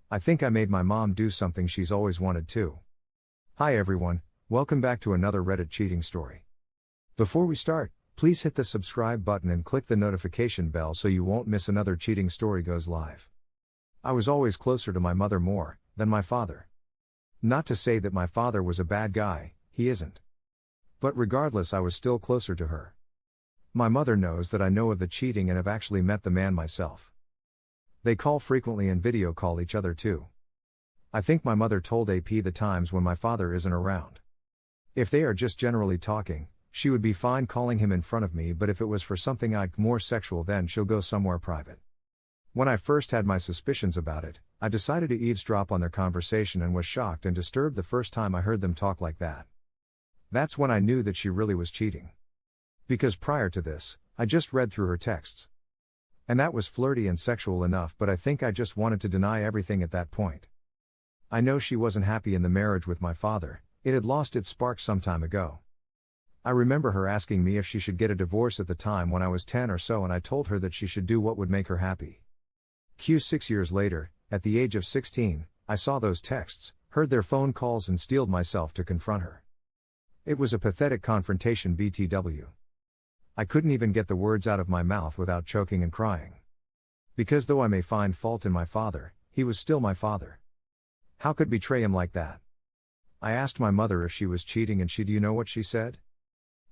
I think I made my mom do something she's always wanted to. Hi everyone, welcome back to another Reddit cheating story. Before we start, please hit the subscribe button and click the notification bell so you won't miss another cheating story goes live. I was always closer to my mother more than my father. Not to say that my father was a bad guy, he isn't. But regardless, I was still closer to her. My mother knows that I know of the cheating and have actually met the man myself. They call frequently and video call each other too. I think my mother told AP the times when my father isn't around. If they are just generally talking, she would be fine calling him in front of me, but if it was for something more sexual, then she'll go somewhere private. When I first had my suspicions about it, I decided to eavesdrop on their conversation and was shocked and disturbed the first time I heard them talk like that. That's when I knew that she really was cheating. Because prior to this, I just read through her texts. And that was flirty and sexual enough, but I think I just wanted to deny everything at that point. I know she wasn't happy in the marriage with my father, it had lost its spark some time ago. I remember her asking me if she should get a divorce at the time when I was 10 or so, and I told her that she should do what would make her happy. 6 years later, at the age of 16, I saw those texts, heard their phone calls and steeled myself to confront her. It was a pathetic confrontation BTW. I couldn't even get the words out of my mouth without choking and crying. Because though I may find fault in my father, he was still my father. How could betray him like that? I asked my mother if she was cheating, and do you know what she said?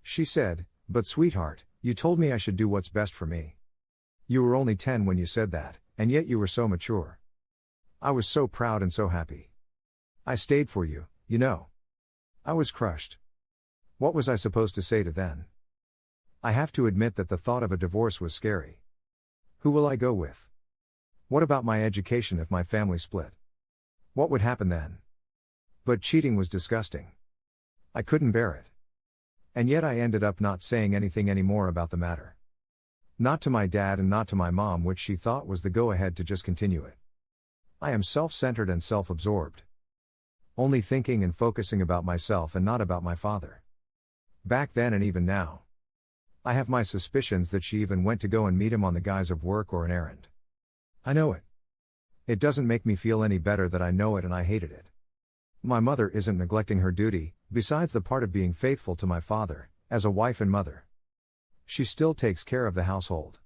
She said, "But sweetheart, you told me I should do what's best for me. You were only 10 when you said that, and yet you were so mature." I was so proud and so happy. I stayed for you, you know. I was crushed. What was I supposed to say to then? I have to admit that the thought of a divorce was scary. Who will I go with? What about my education if my family split? What would happen then? But cheating was disgusting. I couldn't bear it. And yet I ended up not saying anything anymore about the matter. Not to my dad and not to my mom, which she thought was the go-ahead to just continue it. I am self-centered and self-absorbed. Only thinking and focusing about myself and not about my father. Back then and even now. I have my suspicions that she even went to go and meet him on the guise of work or an errand. I know it. It doesn't make me feel any better that I know it, and I hated it. My mother isn't neglecting her duty, besides the part of being faithful to my father, as a wife and mother. She still takes care of the household.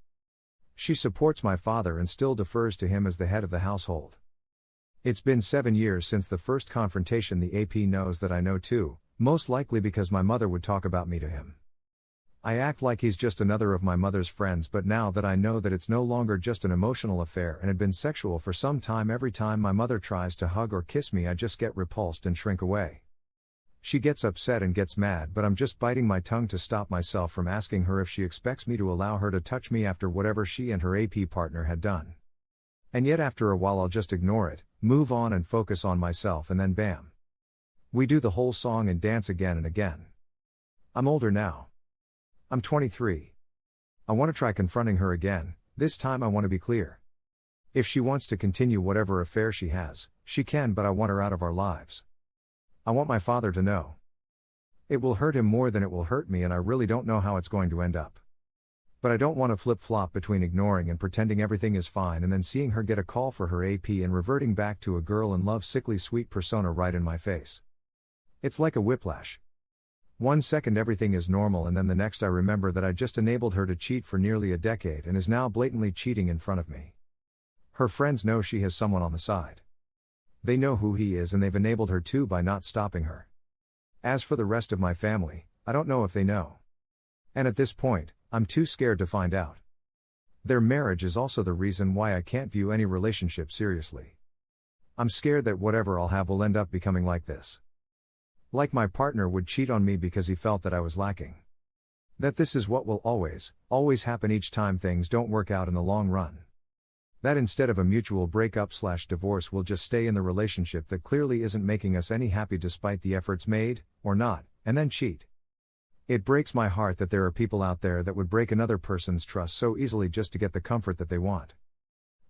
She supports my father and still defers to him as the head of the household. It's been 7 years since the first confrontation. The AP knows that I know too, most likely because my mother would talk about me to him. I act like he's just another of my mother's friends, but now that I know that it's no longer just an emotional affair and had been sexual for some time, every time my mother tries to hug or kiss me, I just get repulsed and shrink away. She gets upset and gets mad, but I'm just biting my tongue to stop myself from asking her if she expects me to allow her to touch me after whatever she and her AP partner had done. And yet after a while I'll just ignore it, move on and focus on myself, and then bam. We do the whole song and dance again and again. I'm older now. I'm 23. I want to try confronting her again. This time I want to be clear. If she wants to continue whatever affair she has, she can, but I want her out of our lives. I want my father to know. It will hurt him more than it will hurt me, and I really don't know how it's going to end up. But I don't want to flip-flop between ignoring and pretending everything is fine and then seeing her get a call for her AP and reverting back to a girl in love sickly sweet persona right in my face. It's like a whiplash. 1 second everything is normal, and then the next I remember that I just enabled her to cheat for nearly a decade and is now blatantly cheating in front of me. Her friends know she has someone on the side. They know who he is, and they've enabled her too by not stopping her. As for the rest of my family, I don't know if they know. And at this point, I'm too scared to find out. Their marriage is also the reason why I can't view any relationship seriously. I'm scared that whatever I'll have will end up becoming like this. Like my partner would cheat on me because he felt that I was lacking. That this is what will always happen each time things don't work out in the long run. That instead of a mutual breakup/divorce, we'll just stay in the relationship that clearly isn't making us any happy despite the efforts made, or not, and then cheat. It breaks my heart that there are people out there that would break another person's trust so easily just to get the comfort that they want.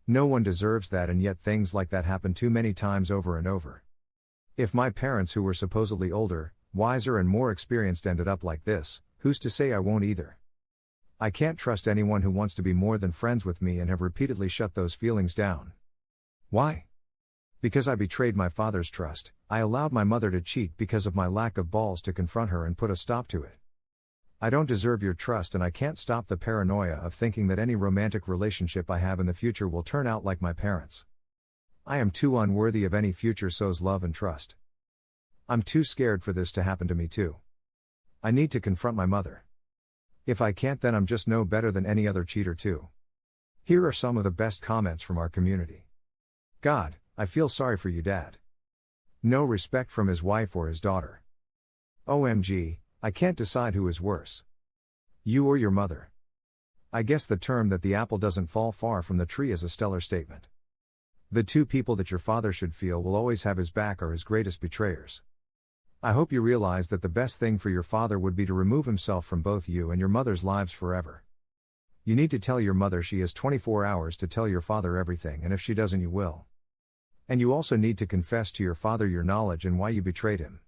No one deserves that, and yet things like that happen too many times over and over. If my parents, who were supposedly older, wiser and more experienced, ended up like this, who's to say I won't either? I can't trust anyone who wants to be more than friends with me and have repeatedly shut those feelings down. Why? Because I betrayed my father's trust, I allowed my mother to cheat because of my lack of balls to confront her and put a stop to it. I don't deserve your trust, and I can't stop the paranoia of thinking that any romantic relationship I have in the future will turn out like my parents. I am too unworthy of any future so's love and trust. I'm too scared for this to happen to me too. I need to confront my mother. If I can't, then I'm just no better than any other cheater too. Here are some of the best comments from our community. God, I feel sorry for you, Dad. No respect from his wife or his daughter. OMG, I can't decide who is worse. You or your mother. I guess the term that the apple doesn't fall far from the tree is a stellar statement. The two people that your father should feel will always have his back are his greatest betrayers. I hope you realize that the best thing for your father would be to remove himself from both you and your mother's lives forever. You need to tell your mother she has 24 hours to tell your father everything, and if she doesn't, you will. And you also need to confess to your father your knowledge and why you betrayed him.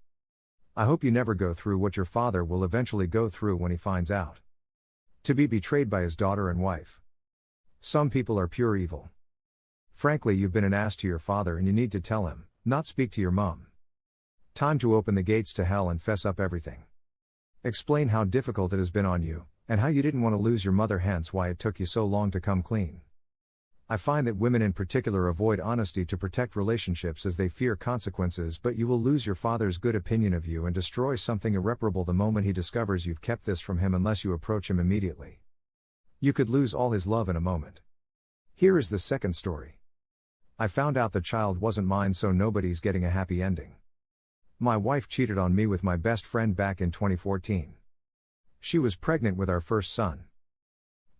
I hope you never go through what your father will eventually go through when he finds out. To be betrayed by his daughter and wife. Some people are pure evil. Frankly, you've been an ass to your father and you need to tell him, not speak to your mom. Time to open the gates to hell and fess up everything. Explain how difficult it has been on you, and how you didn't want to lose your mother, hence why it took you so long to come clean. I find that women in particular avoid honesty to protect relationships as they fear consequences, but you will lose your father's good opinion of you and destroy something irreparable the moment he discovers you've kept this from him unless you approach him immediately. You could lose all his love in a moment. Here is the second story. I found out the child wasn't mine, so nobody's getting a happy ending. My wife cheated on me with my best friend back in 2014. She was pregnant with our first son.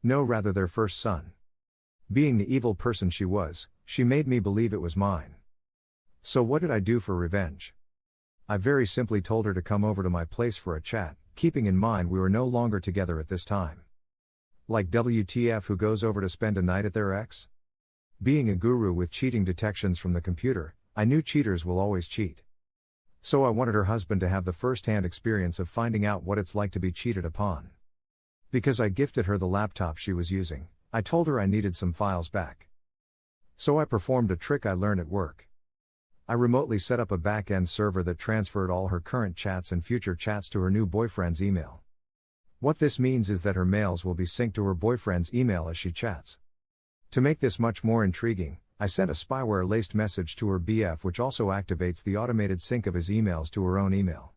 No, rather their first son. Being the evil person she was, she made me believe it was mine. So what did I do for revenge? I very simply told her to come over to my place for a chat, keeping in mind we were no longer together at this time. Like WTF, who goes over to spend a night at their ex? Being a guru with cheating detections from the computer, I knew cheaters will always cheat. So I wanted her husband to have the first-hand experience of finding out what it's like to be cheated upon. Because I gifted her the laptop she was using, I told her I needed some files back. So I performed a trick I learned at work. I remotely set up a back-end server that transferred all her current chats and future chats to her new boyfriend's email. What this means is that her mails will be synced to her boyfriend's email as she chats. To make this much more intriguing, I sent a spyware-laced message to her BF which also activates the automated sync of his emails to her own email.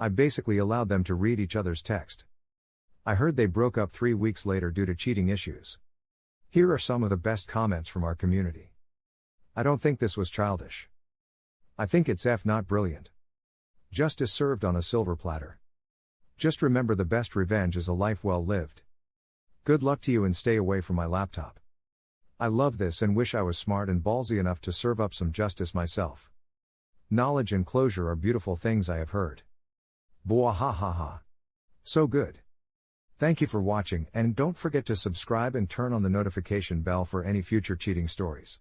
I basically allowed them to read each other's text. I heard they broke up 3 weeks later due to cheating issues. Here are some of the best comments from our community. I don't think this was childish. I think it's not brilliant. Justice served on a silver platter. Just remember, the best revenge is a life well lived. Good luck to you and stay away from my laptop. I love this and wish I was smart and ballsy enough to serve up some justice myself. Knowledge and closure are beautiful things I have heard. Boah ha ha ha. So good. Thank you for watching, and don't forget to subscribe and turn on the notification bell for any future cheating stories.